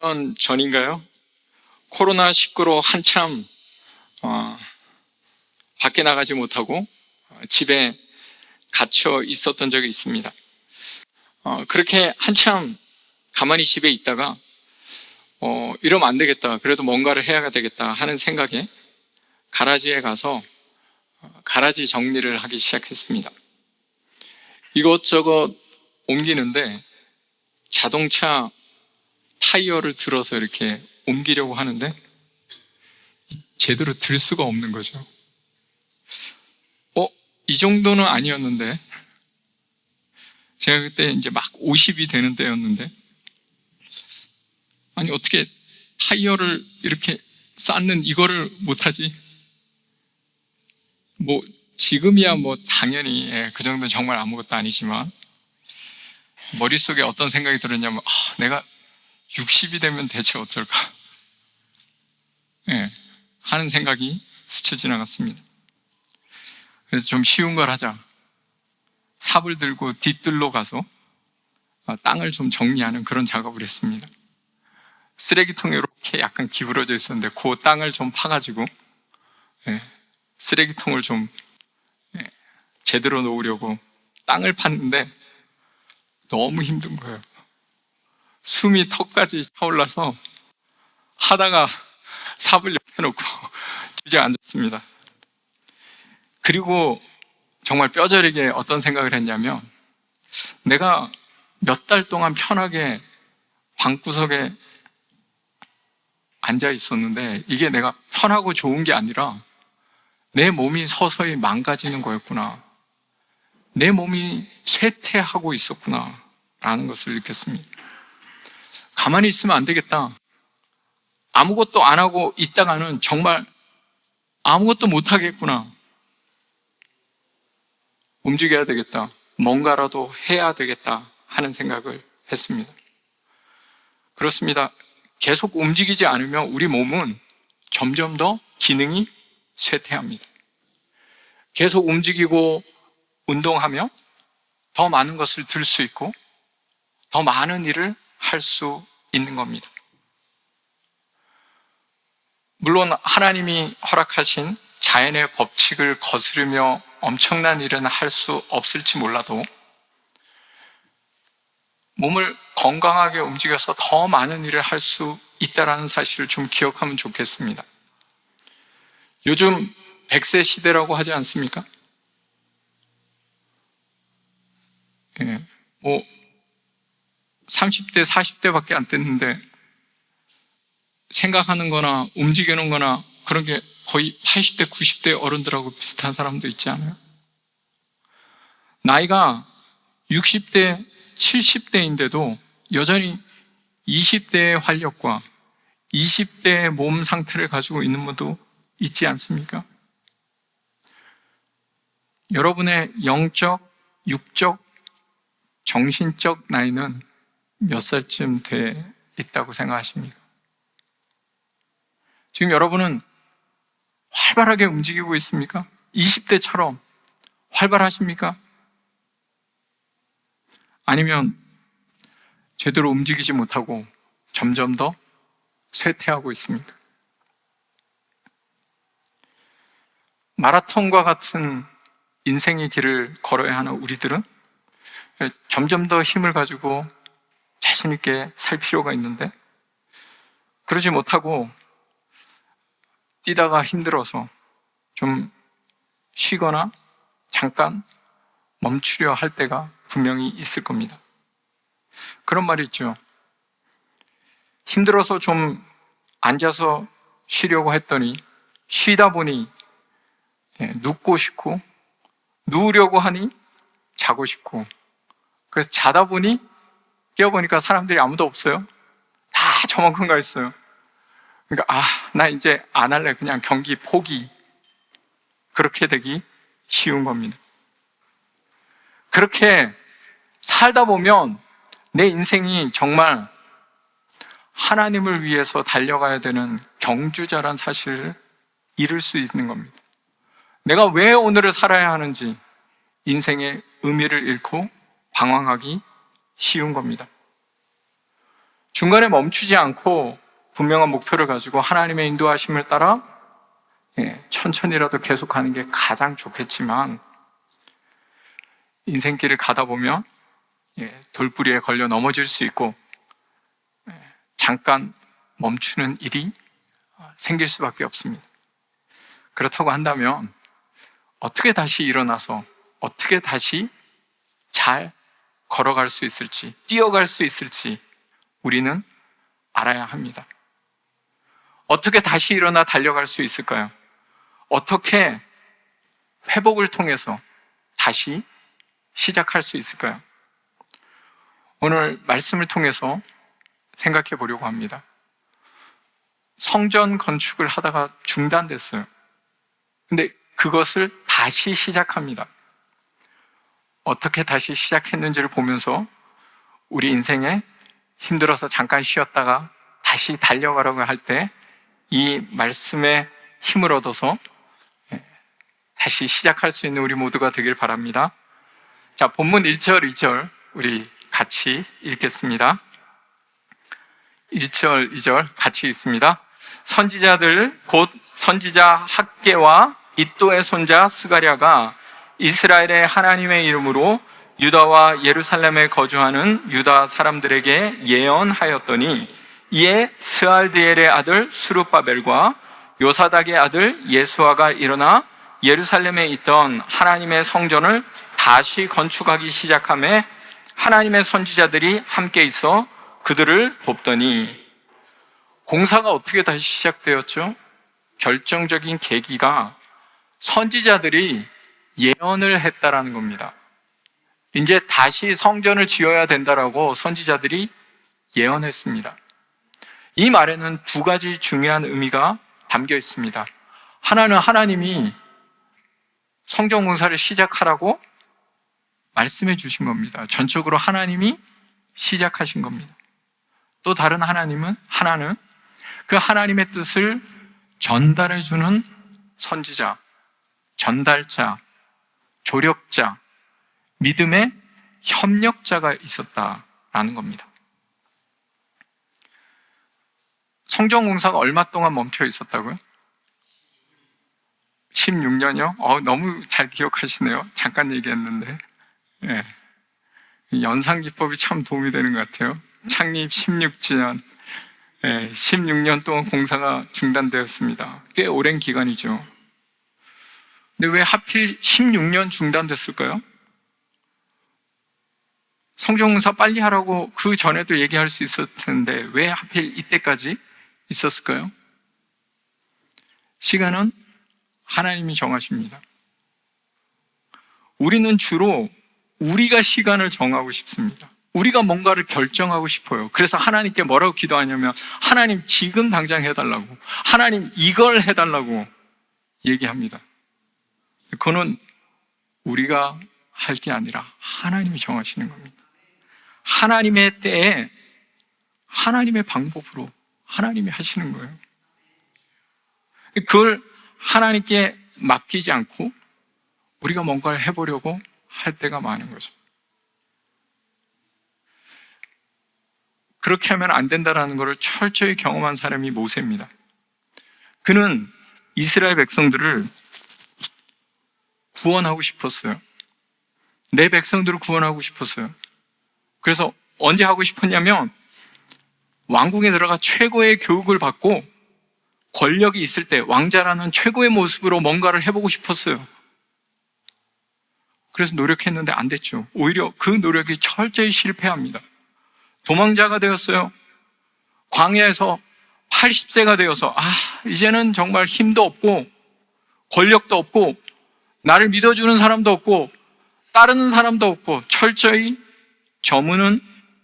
년 전인가요? 코로나19로 한참 밖에 나가지 못하고 집에 갇혀 있었던 적이 있습니다. 그렇게 한참 가만히 집에 있다가 이러면 안 되겠다, 그래도 뭔가를 해야 되겠다 하는 생각에 가라지에 가서 가라지 정리를 하기 시작했습니다. 이것저것 옮기는데 자동차 타이어를 들어서 이렇게 옮기려고 하는데 제대로 들 수가 없는 거죠. 이 정도는 아니었는데, 제가 그때 이제 막 50이 되는 때였는데, 아니 어떻게 타이어를 이렇게 쌓는 이거를 못하지? 지금이야 당연히 그 정도는 정말 아무것도 아니지만, 머릿속에 어떤 생각이 들었냐면, 내가 60이 되면 대체 어떨까? 하는 생각이 스쳐 지나갔습니다. 그래서 좀 쉬운 걸 하자. 삽을 들고 뒤뜰로 가서 땅을 좀 정리하는 그런 작업을 했습니다. 쓰레기통이 이렇게 약간 기울어져 있었는데 그 땅을 좀 파가지고 쓰레기통을 좀 제대로 놓으려고 땅을 팠는데 너무 힘든 거예요. 숨이 턱까지 차올라서 하다가 삽을 옆에 놓고 주저앉았습니다. 그리고 정말 뼈저리게 어떤 생각을 했냐면, 내가 몇 달 동안 편하게 방구석에 앉아 있었는데 이게 내가 편하고 좋은 게 아니라 내 몸이 서서히 망가지는 거였구나, 내 몸이 쇠퇴하고 있었구나 라는 것을 느꼈습니다. 가만히 있으면 안 되겠다. 아무것도 안 하고 있다가는 정말 아무것도 못 하겠구나. 움직여야 되겠다, 뭔가라도 해야 되겠다 하는 생각을 했습니다. 그렇습니다. 계속 움직이지 않으면 우리 몸은 점점 더 기능이 쇠퇴합니다. 계속 움직이고 운동하며 더 많은 것을 들 수 있고 더 많은 일을 할 수 있는 겁니다. 물론 하나님이 허락하신 자연의 법칙을 거스르며 엄청난 일은 할 수 없을지 몰라도 몸을 건강하게 움직여서 더 많은 일을 할 수 있다는 사실을 좀 기억하면 좋겠습니다. 요즘 100세 시대라고 하지 않습니까? 30대, 40대밖에 안 됐는데 생각하는 거나 움직이는 거나 그런 게 거의 80대, 90대 어른들하고 비슷한 사람도 있지 않아요? 나이가 60대, 70대인데도 여전히 20대의 활력과 20대의 몸 상태를 가지고 있는 분도 있지 않습니까? 여러분의 영적, 육적, 정신적 나이는 몇 살쯤 돼 있다고 생각하십니까? 지금 여러분은 활발하게 움직이고 있습니까? 20대처럼 활발하십니까? 아니면 제대로 움직이지 못하고 점점 더 쇠퇴하고 있습니까? 마라톤과 같은 인생의 길을 걸어야 하는 우리들은 점점 더 힘을 가지고 자신 있게 살 필요가 있는데, 그러지 못하고 뛰다가 힘들어서 좀 쉬거나 잠깐 멈추려 할 때가 분명히 있을 겁니다. 그런 말이 있죠. 힘들어서 좀 앉아서 쉬려고 했더니 쉬다 보니 눕고 싶고, 누우려고 하니 자고 싶고, 그래서 자다 보니 깨어보니까 사람들이 아무도 없어요. 다 저만큼 가 있어요. 그러니까 나 이제 안 할래, 그냥 경기 포기. 그렇게 되기 쉬운 겁니다. 그렇게 살다 보면 내 인생이 정말 하나님을 위해서 달려가야 되는 경주자란 사실을 잃을 수 있는 겁니다. 내가 왜 오늘을 살아야 하는지 인생의 의미를 잃고 방황하기 쉬운 겁니다. 중간에 멈추지 않고 분명한 목표를 가지고 하나님의 인도하심을 따라 천천히라도 계속하는 게 가장 좋겠지만, 인생길을 가다 보면 돌부리에 걸려 넘어질 수 있고 잠깐 멈추는 일이 생길 수밖에 없습니다. 그렇다고 한다면 어떻게 다시 일어나서 어떻게 다시 잘 걸어갈 수 있을지, 뛰어갈 수 있을지 우리는 알아야 합니다. 어떻게 다시 일어나 달려갈 수 있을까요? 어떻게 회복을 통해서 다시 시작할 수 있을까요? 오늘 말씀을 통해서 생각해 보려고 합니다. 성전 건축을 하다가 중단됐어요. 근데 그것을 다시 시작합니다. 어떻게 다시 시작했는지를 보면서 우리 인생에 힘들어서 잠깐 쉬었다가 다시 달려가려고 할 때 이 말씀에 힘을 얻어서 다시 시작할 수 있는 우리 모두가 되길 바랍니다. 자, 본문 1절, 2절 우리 같이 읽겠습니다. 1절, 2절 같이 읽습니다. 선지자들 곧 선지자 학개와 id도의 손자 스가랴가 이스라엘의 하나님의 이름으로 유다와 예루살렘에 거주하는 유다 사람들에게 예언하였더니, 이에 스알디엘의 아들 수룹바벨과 요사닥의 아들 예수아가 일어나 예루살렘에 있던 하나님의 성전을 다시 건축하기 시작하며 하나님의 선지자들이 함께 있어 그들을 돕더니, 공사가 어떻게 다시 시작되었죠? 결정적인 계기가 선지자들이 예언을 했다라는 겁니다. 이제 다시 성전을 지어야 된다라고 선지자들이 예언했습니다. 이 말에는 두 가지 중요한 의미가 담겨 있습니다. 하나는 하나님이 성전 공사를 시작하라고 말씀해 주신 겁니다. 전적으로 하나님이 시작하신 겁니다. 또 다른 하나는 그 하나님의 뜻을 전달해 주는 선지자, 전달자, 조력자, 믿음의 협력자가 있었다라는 겁니다. 성전 공사가 얼마 동안 멈춰 있었다고요? 16년이요? 너무 잘 기억하시네요. 잠깐 얘기했는데. 연상 기법이 참 도움이 되는 것 같아요. 창립 16주년, 16년 동안 공사가 중단되었습니다. 꽤 오랜 기간이죠. 근데 왜 하필 16년 중단됐을까요? 성전공사 빨리 하라고 그 전에도 얘기할 수 있었을 텐데 왜 하필 이때까지 있었을까요? 시간은 하나님이 정하십니다. 우리는 주로 우리가 시간을 정하고 싶습니다. 우리가 뭔가를 결정하고 싶어요. 그래서 하나님께 뭐라고 기도하냐면, 하나님 지금 당장 해달라고, 하나님 이걸 해달라고 얘기합니다. 그거는 우리가 할 게 아니라 하나님이 정하시는 겁니다. 하나님의 때에 하나님의 방법으로 하나님이 하시는 거예요. 그걸 하나님께 맡기지 않고 우리가 뭔가를 해보려고 할 때가 많은 거죠. 그렇게 하면 안 된다라는 것을 철저히 경험한 사람이 모세입니다. 그는 이스라엘 백성들을 구원하고 싶었어요. 내 백성들을 구원하고 싶었어요. 그래서 언제 하고 싶었냐면, 왕궁에 들어가 최고의 교육을 받고 권력이 있을 때 왕자라는 최고의 모습으로 뭔가를 해보고 싶었어요. 그래서 노력했는데 안 됐죠. 오히려 그 노력이 철저히 실패합니다. 도망자가 되었어요. 광야에서 80세가 되어서 이제는 정말 힘도 없고 권력도 없고 나를 믿어주는 사람도 없고 따르는 사람도 없고 철저히 저무는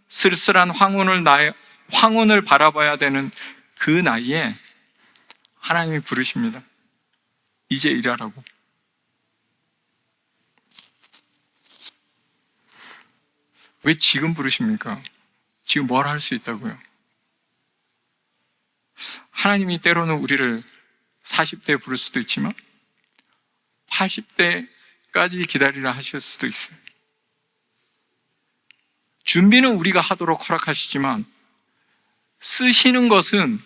쓸쓸한 황혼을 바라봐야 되는 그 나이에 하나님이 부르십니다. 이제 일하라고. 왜 지금 부르십니까? 지금 뭘 할 수 있다고요? 하나님이 때로는 우리를 40대에 부를 수도 있지만 80대까지 기다리라 하실 수도 있어요. 준비는 우리가 하도록 허락하시지만 쓰시는 것은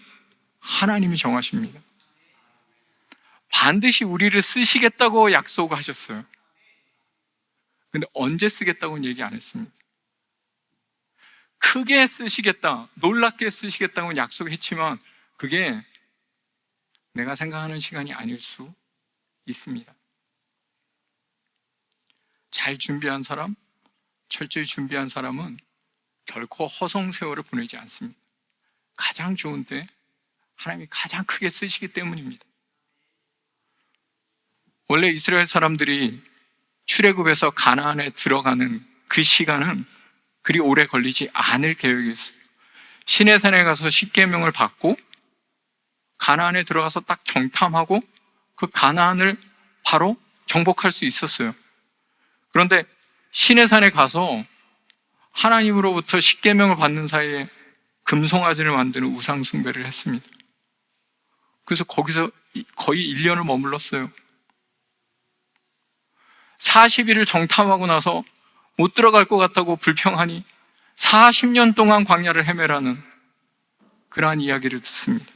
하나님이 정하십니다. 반드시 우리를 쓰시겠다고 약속하셨어요. 근데 언제 쓰겠다고는 얘기 안 했습니다. 크게 쓰시겠다, 놀랍게 쓰시겠다고 약속했지만 그게 내가 생각하는 시간이 아닐 수 있습니다. 잘 준비한 사람, 철저히 준비한 사람은 결코 허송세월을 보내지 않습니다. 가장 좋은 때 하나님이 가장 크게 쓰시기 때문입니다. 원래 이스라엘 사람들이 출애굽에서 가나안에 들어가는 그 시간은 그리 오래 걸리지 않을 계획이었어요. 시내산에 가서 십계명을 받고 가나안에 들어가서 딱 정탐하고 그 가나안을 바로 정복할 수 있었어요. 그런데 시내산에 가서 하나님으로부터 십계명을 받는 사이에 금송아지를 만드는 우상 숭배를 했습니다. 그래서 거기서 거의 1년을 머물렀어요. 40일을 정탐하고 나서 못 들어갈 것 같다고 불평하니 40년 동안 광야를 헤매라는 그러한 이야기를 듣습니다.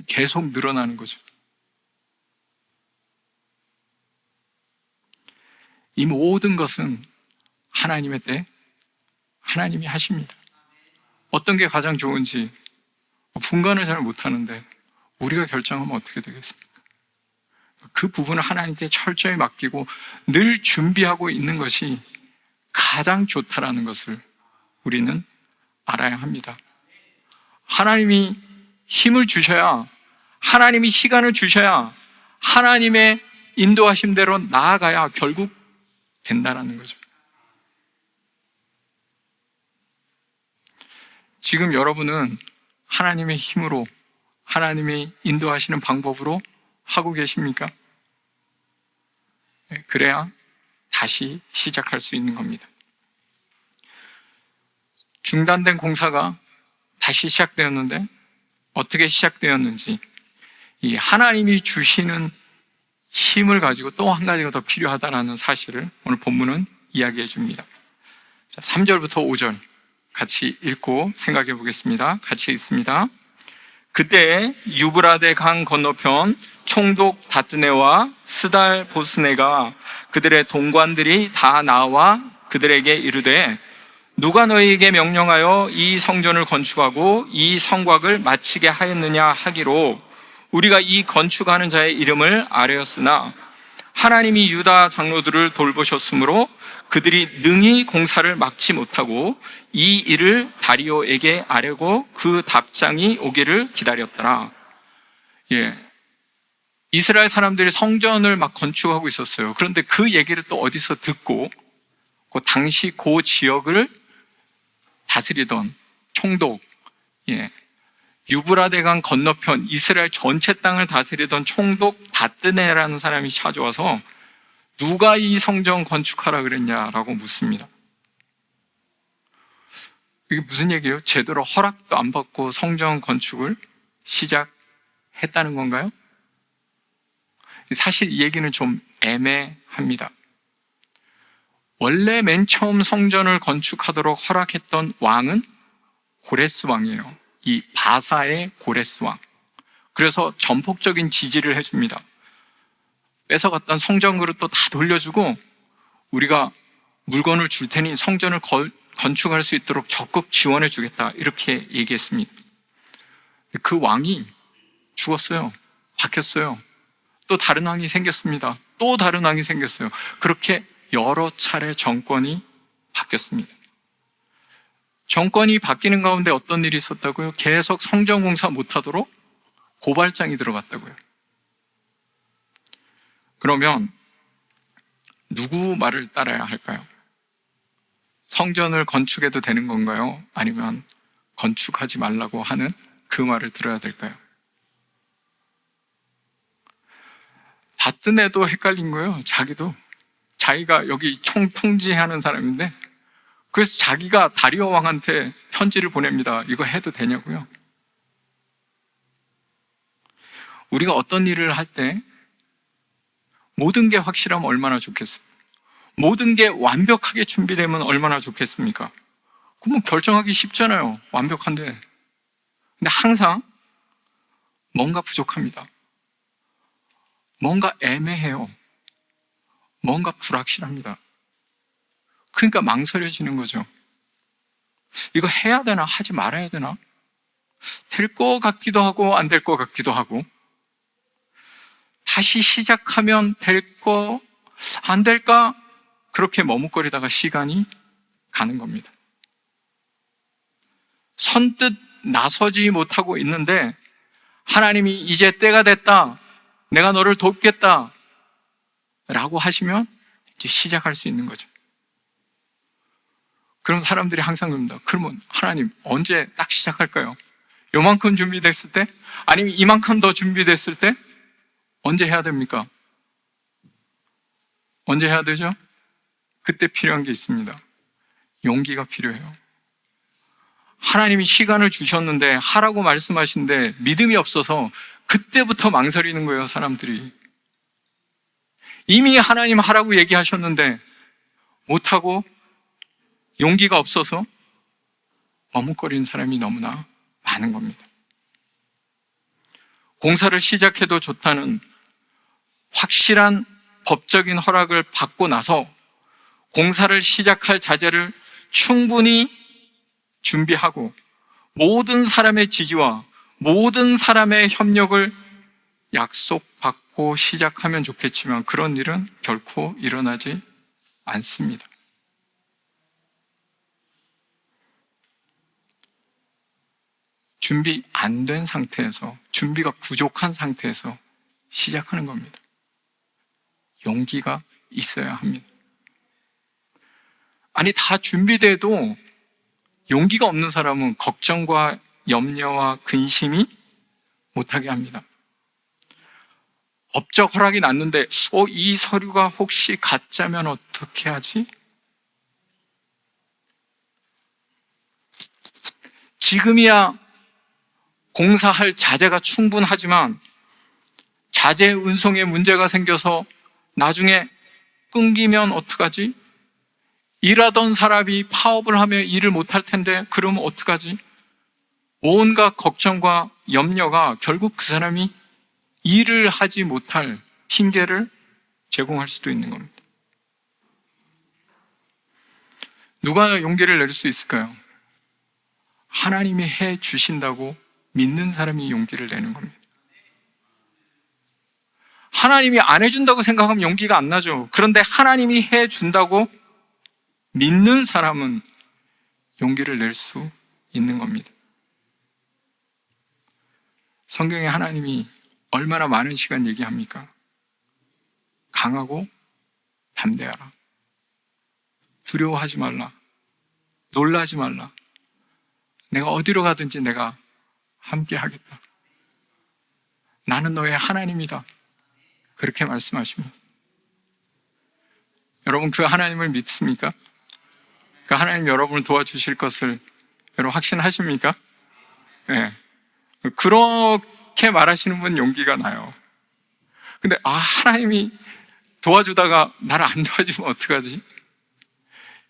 계속 늘어나는 거죠. 이 모든 것은 하나님의 때 하나님이 하십니다. 어떤 게 가장 좋은지 분간을 잘 못하는데 우리가 결정하면 어떻게 되겠습니까? 그 부분을 하나님께 철저히 맡기고 늘 준비하고 있는 것이 가장 좋다라는 것을 우리는 알아야 합니다. 하나님이 힘을 주셔야, 하나님이 시간을 주셔야 하나님의 인도하심대로 나아가야 결국 된다라는 거죠. 지금 여러분은 하나님의 힘으로, 하나님이 인도하시는 방법으로 하고 계십니까? 그래야 다시 시작할 수 있는 겁니다. 중단된 공사가 다시 시작되었는데 어떻게 시작되었는지, 이 하나님이 주시는 힘을 가지고 또 한 가지가 더 필요하다는 사실을 오늘 본문은 이야기해 줍니다. 3절부터 5절 같이 읽고 생각해 보겠습니다. 같이 읽습니다. 그때 유브라데 강 건너편 총독 다뜨네와 스달 보스네가 그들의 동관들이 다 나와 그들에게 이르되 누가 너희에게 명령하여 이 성전을 건축하고 이 성곽을 마치게 하였느냐 하기로 우리가 이 건축하는 자의 이름을 아뢰었으나 하나님이 유다 장로들을 돌보셨으므로 그들이 능히 공사를 막지 못하고 이 일을 다리오에게 아뢰고 그 답장이 오기를 기다렸더라. 이스라엘 사람들이 성전을 막 건축하고 있었어요. 그런데 그 얘기를 또 어디서 듣고 그 당시 그 지역을 다스리던 총독, 유브라데강 건너편 이스라엘 전체 땅을 다스리던 총독 다뜨네라는 사람이 찾아와서 누가 이 성전 건축하라 그랬냐라고 묻습니다. 이게 무슨 얘기예요? 제대로 허락도 안 받고 성전 건축을 시작했다는 건가요? 사실 이 얘기는 좀 애매합니다. 원래 맨 처음 성전을 건축하도록 허락했던 왕은 고레스 왕이에요. 이 바사의 고레스 왕. 그래서 전폭적인 지지를 해줍니다. 뺏어갔던 성전 그릇도 다 돌려주고 우리가 물건을 줄 테니 성전을 건축할 수 있도록 적극 지원해 주겠다 이렇게 얘기했습니다. 그 왕이 죽었어요. 바뀌었어요. 또 다른 왕이 생겼습니다. 또 다른 왕이 생겼어요. 그렇게 여러 차례 정권이 바뀌었습니다. 정권이 바뀌는 가운데 어떤 일이 있었다고요? 계속 성전 공사 못하도록 고발장이 들어갔다고요. 그러면 누구 말을 따라야 할까요? 성전을 건축해도 되는 건가요? 아니면 건축하지 말라고 하는 그 말을 들어야 될까요? 다뜨네도 헷갈린 거예요. 자기가 여기 총통제하는 사람인데 그래서 자기가 다리오 왕한테 편지를 보냅니다. 이거 해도 되냐고요? 우리가 어떤 일을 할 때 모든 게 확실하면 얼마나 좋겠어요? 모든 게 완벽하게 준비되면 얼마나 좋겠습니까? 그러면 결정하기 쉽잖아요. 완벽한데. 근데 항상 뭔가 부족합니다. 뭔가 애매해요. 뭔가 불확실합니다. 그러니까 망설여지는 거죠. 이거 해야 되나 하지 말아야 되나? 될 것 같기도 하고 안 될 것 같기도 하고, 다시 시작하면 될 거, 안 될까? 그렇게 머뭇거리다가 시간이 가는 겁니다. 선뜻 나서지 못하고 있는데 하나님이 이제 때가 됐다, 내가 너를 돕겠다 라고 하시면 이제 시작할 수 있는 거죠. 그럼 사람들이 항상 그럽니다. 그러면 하나님 언제 딱 시작할까요? 요만큼 준비됐을 때? 아니면 이만큼 더 준비됐을 때? 언제 해야 됩니까? 언제 해야 되죠? 그때 필요한 게 있습니다. 용기가 필요해요. 하나님이 시간을 주셨는데 하라고 말씀하시는데 믿음이 없어서 그때부터 망설이는 거예요, 사람들이. 이미 하나님 하라고 얘기하셨는데 못하고 용기가 없어서 머뭇거리는 사람이 너무나 많은 겁니다. 공사를 시작해도 좋다는 확실한 법적인 허락을 받고 나서 공사를 시작할 자재를 충분히 준비하고 모든 사람의 지지와 모든 사람의 협력을 약속받고 시작하면 좋겠지만 그런 일은 결코 일어나지 않습니다. 준비 안 된 상태에서, 준비가 부족한 상태에서 시작하는 겁니다. 용기가 있어야 합니다. 아니, 다 준비돼도 용기가 없는 사람은 걱정과 염려와 근심이 못하게 합니다. 법적 허락이 났는데 이 서류가 혹시 가짜면 어떻게 하지? 지금이야 공사할 자재가 충분하지만 자재 운송에 문제가 생겨서 나중에 끊기면 어떡하지? 일하던 사람이 파업을 하면 일을 못할 텐데 그러면 어떡하지? 온갖 걱정과 염려가 결국 그 사람이 일을 하지 못할 핑계를 제공할 수도 있는 겁니다. 누가 용기를 낼 수 있을까요? 하나님이 해 주신다고 믿는 사람이 용기를 내는 겁니다. 하나님이 안 해준다고 생각하면 용기가 안 나죠. 그런데 하나님이 해준다고 믿는 사람은 용기를 낼 수 있는 겁니다. 성경에 하나님이 얼마나 많은 시간 얘기합니까? 강하고 담대하라. 두려워하지 말라. 놀라지 말라. 내가 어디로 가든지 내가 함께 하겠다. 나는 너의 하나님이다. 그렇게 말씀하십니다. 여러분, 그 하나님을 믿습니까? 그 하나님 여러분을 도와주실 것을 여러분 확신하십니까? 네. 그렇게 말하시는 분 용기가 나요. 근데 하나님이 도와주다가 나를 안 도와주면 어떡하지?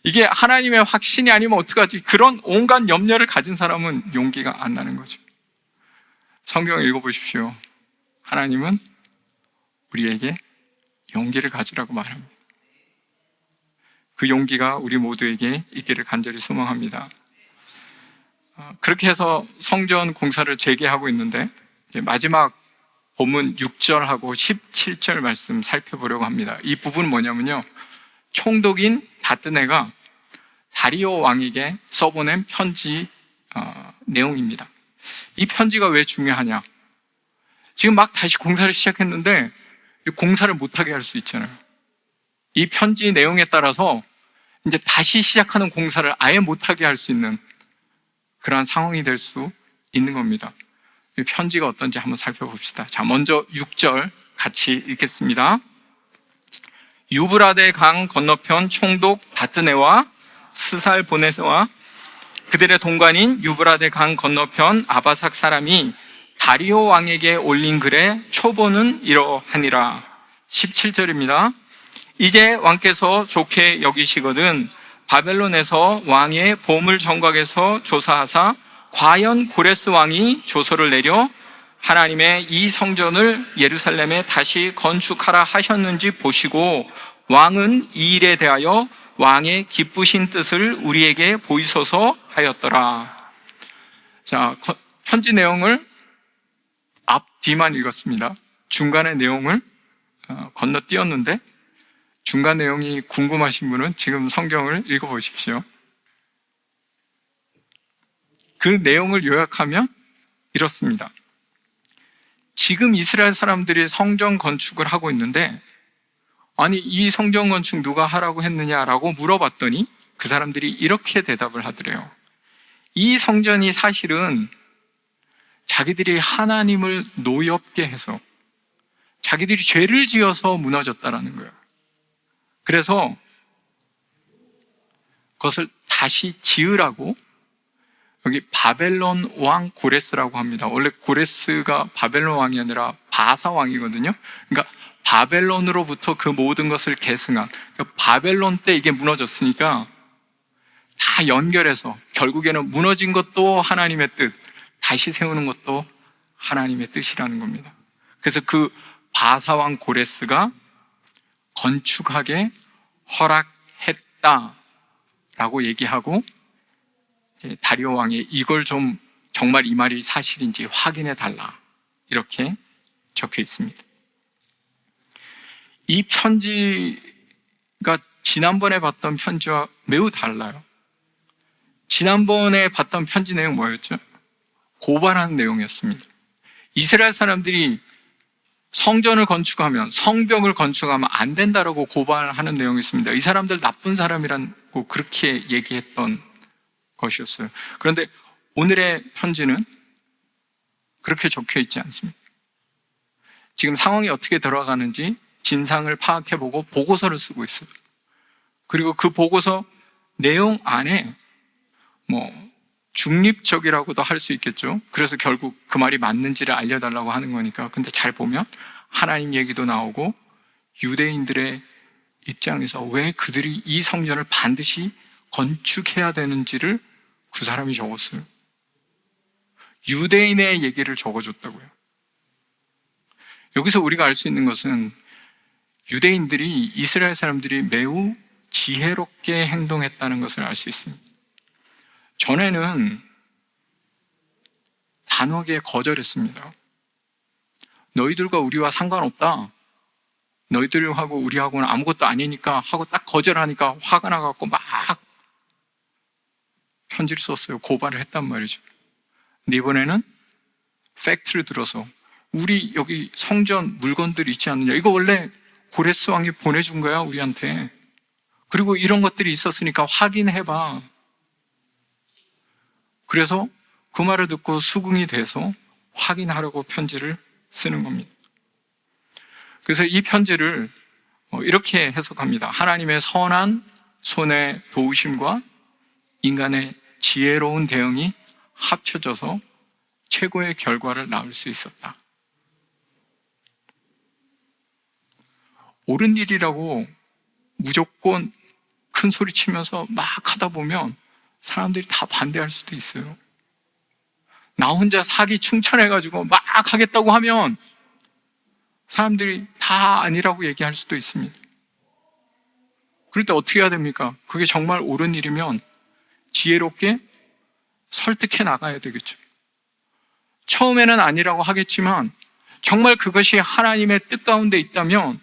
이게 하나님의 확신이 아니면 어떡하지? 그런 온갖 염려를 가진 사람은 용기가 안 나는 거죠. 성경을 읽어보십시오. 하나님은 우리에게 용기를 가지라고 말합니다. 그 용기가 우리 모두에게 있기를 간절히 소망합니다. 그렇게 해서 성전 공사를 재개하고 있는데 이제 마지막 본문 6절하고 17절 말씀 살펴보려고 합니다. 이 부분은 뭐냐면요, 총독인 다뜨네가 다리오 왕에게 써보낸 편지 내용입니다. 이 편지가 왜 중요하냐? 지금 막 다시 공사를 시작했는데 공사를 못하게 할 수 있잖아요. 이 편지 내용에 따라서 이제 다시 시작하는 공사를 아예 못하게 할 수 있는 그러한 상황이 될 수 있는 겁니다. 이 편지가 어떤지 한번 살펴봅시다. 자, 먼저 6절 같이 읽겠습니다. 유브라데 강 건너편 총독 다뜨네와 스살 보네스와 그들의 동관인 유브라데 강 건너편 아바삭 사람이 다리오 왕에게 올린 글의 초본은 이러하니라. 17절입니다. 이제 왕께서 좋게 여기시거든 바벨론에서 왕의 보물 정각에서 조사하사 과연 고레스 왕이 조서를 내려 하나님의 이 성전을 예루살렘에 다시 건축하라 하셨는지 보시고 왕은 이 일에 대하여 왕의 기쁘신 뜻을 우리에게 보이소서 하였더라. 자, 편지 내용을 앞뒤만 읽었습니다. 중간의 내용을 건너뛰었는데 중간 내용이 궁금하신 분은 지금 성경을 읽어보십시오. 그 내용을 요약하면 이렇습니다. 지금 이스라엘 사람들이 성전 건축을 하고 있는데 아니 이 성전 건축 누가 하라고 했느냐라고 물어봤더니 그 사람들이 이렇게 대답을 하더래요. 이 성전이 사실은 자기들이 하나님을 노엽게 해서 자기들이 죄를 지어서 무너졌다라는 거예요. 그래서 그것을 다시 지으라고 여기 바벨론 왕 고레스라고 합니다. 원래 고레스가 바벨론 왕이 아니라 바사 왕이거든요. 그러니까 바벨론으로부터 그 모든 것을 계승한, 그러니까 바벨론 때 이게 무너졌으니까 다 연결해서 결국에는 무너진 것도 하나님의 뜻, 다시 세우는 것도 하나님의 뜻이라는 겁니다. 그래서 그 바사 왕 고레스가 건축하게 허락했다라고 얘기하고 다리오 왕이 이걸 좀 정말 이 말이 사실인지 확인해 달라 이렇게 적혀 있습니다. 이 편지가 지난번에 봤던 편지와 매우 달라요. 지난번에 봤던 편지 내용 뭐였죠? 고발하는 내용이었습니다. 이스라엘 사람들이 성전을 건축하면, 성벽을 건축하면 안 된다라고 고발하는 내용이 있습니다. 이 사람들 나쁜 사람이라고 그렇게 얘기했던 것이었어요. 그런데 오늘의 편지는 그렇게 적혀 있지 않습니다. 지금 상황이 어떻게 들어가는지 진상을 파악해보고 보고서를 쓰고 있어요. 그리고 그 보고서 내용 안에 중립적이라고도 할 수 있겠죠. 그래서 결국 그 말이 맞는지를 알려달라고 하는 거니까. 근데 잘 보면 하나님 얘기도 나오고 유대인들의 입장에서 왜 그들이 이 성전을 반드시 건축해야 되는지를 그 사람이 적었어요. 유대인의 얘기를 적어줬다고요. 여기서 우리가 알 수 있는 것은 유대인들이, 이스라엘 사람들이 매우 지혜롭게 행동했다는 것을 알 수 있습니다. 전에는 단호하게 거절했습니다. 너희들과 우리와 상관없다. 너희들하고 우리하고는 아무것도 아니니까 하고 딱 거절하니까 화가 나갖고 막 편지를 썼어요. 고발을 했단 말이죠. 근데 이번에는 팩트를 들어서 우리 여기 성전 물건들 있지 않느냐. 이거 원래 고레스 왕이 보내준 거야 우리한테. 그리고 이런 것들이 있었으니까 확인해봐. 그래서 그 말을 듣고 수긍이 돼서 확인하려고 편지를 쓰는 겁니다. 그래서 이 편지를 이렇게 해석합니다. 하나님의 선한 손의 도우심과 인간의 지혜로운 대응이 합쳐져서 최고의 결과를 낳을 수 있었다. 옳은 일이라고 무조건 큰 소리 치면서 막 하다 보면 사람들이 다 반대할 수도 있어요. 나 혼자 사기 충천해가지고 막 하겠다고 하면 사람들이 다 아니라고 얘기할 수도 있습니다. 그럴 때 어떻게 해야 됩니까? 그게 정말 옳은 일이면 지혜롭게 설득해 나가야 되겠죠. 처음에는 아니라고 하겠지만 정말 그것이 하나님의 뜻 가운데 있다면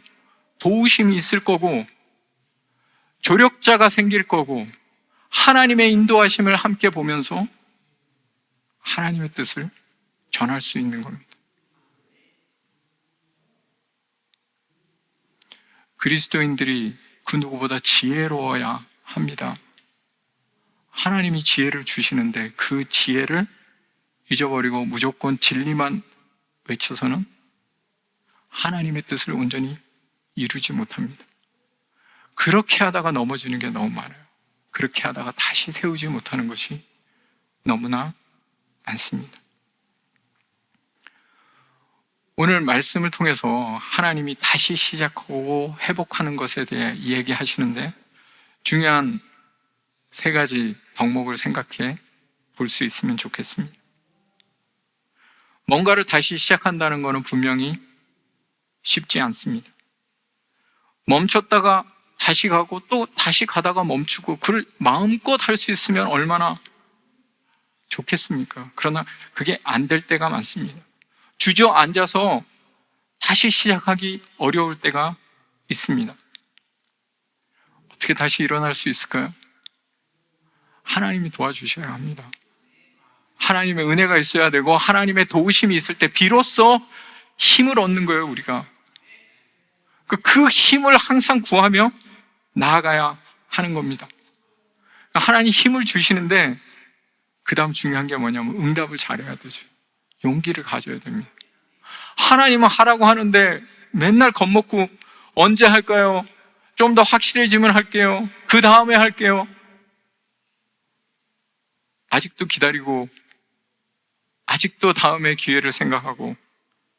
도우심이 있을 거고 조력자가 생길 거고 하나님의 인도하심을 함께 보면서 하나님의 뜻을 전할 수 있는 겁니다. 그리스도인들이 그 누구보다 지혜로워야 합니다. 하나님이 지혜를 주시는데 그 지혜를 잊어버리고 무조건 진리만 외쳐서는 하나님의 뜻을 온전히 이루지 못합니다. 그렇게 하다가 넘어지는 게 너무 많아요. 그렇게 하다가 다시 세우지 못하는 것이 너무나 많습니다. 오늘 말씀을 통해서 하나님이 다시 시작하고 회복하는 것에 대해 이야기하시는데 중요한 세 가지 덕목을 생각해 볼 수 있으면 좋겠습니다. 뭔가를 다시 시작한다는 것은 분명히 쉽지 않습니다. 멈췄다가 다시 가고 또 다시 가다가 멈추고 그걸 마음껏 할 수 있으면 얼마나 좋겠습니까? 그러나 그게 안 될 때가 많습니다. 주저앉아서 다시 시작하기 어려울 때가 있습니다. 어떻게 다시 일어날 수 있을까요? 하나님이 도와주셔야 합니다. 하나님의 은혜가 있어야 되고 하나님의 도우심이 있을 때 비로소 힘을 얻는 거예요, 우리가. 그 힘을 항상 구하며 나아가야 하는 겁니다. 하나님 힘을 주시는데 그 다음 중요한 게 뭐냐면 응답을 잘해야 되죠. 용기를 가져야 됩니다. 하나님은 하라고 하는데 맨날 겁먹고 언제 할까요? 좀 더 확실해지면 할게요. 그 다음에 할게요. 아직도 기다리고 아직도 다음에 기회를 생각하고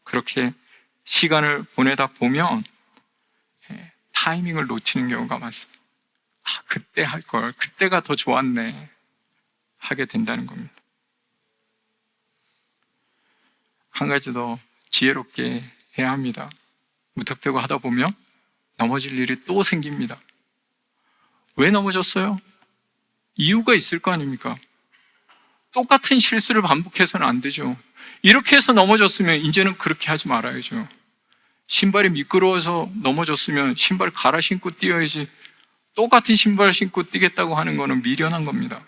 그렇게 시간을 보내다 보면 타이밍을 놓치는 경우가 많습니다. 그때 할 걸, 그때가 더 좋았네 하게 된다는 겁니다. 한 가지 더 지혜롭게 해야 합니다. 무턱대고 하다 보면 넘어질 일이 또 생깁니다. 왜 넘어졌어요? 이유가 있을 거 아닙니까? 똑같은 실수를 반복해서는 안 되죠. 이렇게 해서 넘어졌으면 이제는 그렇게 하지 말아야죠. 신발이 미끄러워서 넘어졌으면 신발 갈아 신고 뛰어야지, 똑같은 신발 신고 뛰겠다고 하는 것은 미련한 겁니다.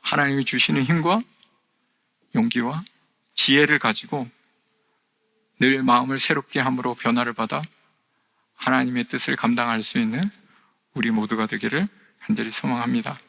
하나님이 주시는 힘과 용기와 지혜를 가지고 늘 마음을 새롭게 함으로 변화를 받아 하나님의 뜻을 감당할 수 있는 우리 모두가 되기를 간절히 소망합니다.